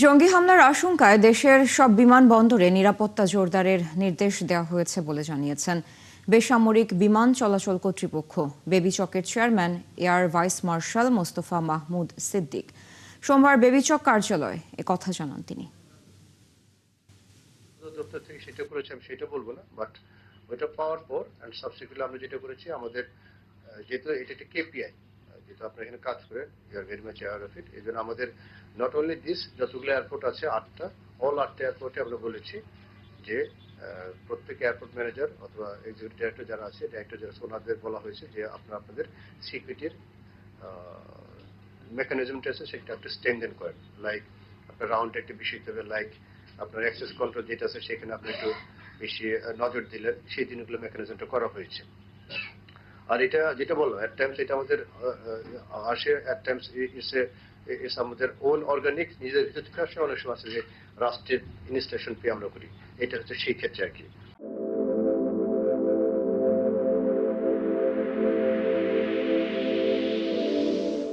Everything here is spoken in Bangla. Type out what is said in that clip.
জঙ্গি হামলার আশঙ্কায় দেশের সব বিমানবন্দরে নিরাপত্তা জোরদারের নির্দেশ দেওয়া হয়েছে বলে জানিয়েছেন বেসামরিক বিমান চলাচল কর্তৃপক্ষ। বেবিচকের chairman air vice marshal Mostafa Mahmud Siddique সোমবার বেবিচক কার্যালয়ে কথা জানান তিনি। দপ্তর থেকে সেটা করেছি আমি সেটা বলবো না, বাট ওইটা পাওয়ার পর অ্যান্ড সাবসিকুয়েন্টলি আমরা যেটা করেছি আমাদের যেহেতু এটা একটা কেপিআই, যেহেতু আপনারা এখানে কাজ করেন, you are very much aware of it, এই জন্য আমাদের নট অনলি দিস, যতগুলো এয়ারপোর্ট আছে 8টা, অল 8টা এয়ারপোর্টে আমরা বলেছি যে প্রত্যেক এয়ারপোর্ট ম্যানেজার অথবা এক্সিকিউটিভ ডাইরেক্টর যারা আছে, ডাইরেক্টর যারা আছে, ওনাদের বলা হয়েছে যে আপনারা আপনাদের সিকিউরিটির মেকানিজমটা আছে সেটা একটু স্ট্রেংথেন করেন। লাইক আপনার রাউন্ড একটা বিষয় দিতে হবে, লাইক আপনার অ্যাক্সেস কন্ট্রোল যেটা আছে সেখানে আপনি একটু বেশি নজর দিলেন, সেই দিনগুলো মেকানিজমটা করা হয়েছে। আর এটা যেটা বললাম, অ্যাট টাইমস এটা আমাদের আসে, অ্যাট টাইমস ইটস আমাদের ওন অর্গানিক, নিজের ভিতর থেকে আসে, অনেক সময় আছে যে রাষ্ট্রের ইনস্ট্রাকশন পেয়ে আমরা করি, এটা হচ্ছে সেই ক্ষেত্রে আর কি।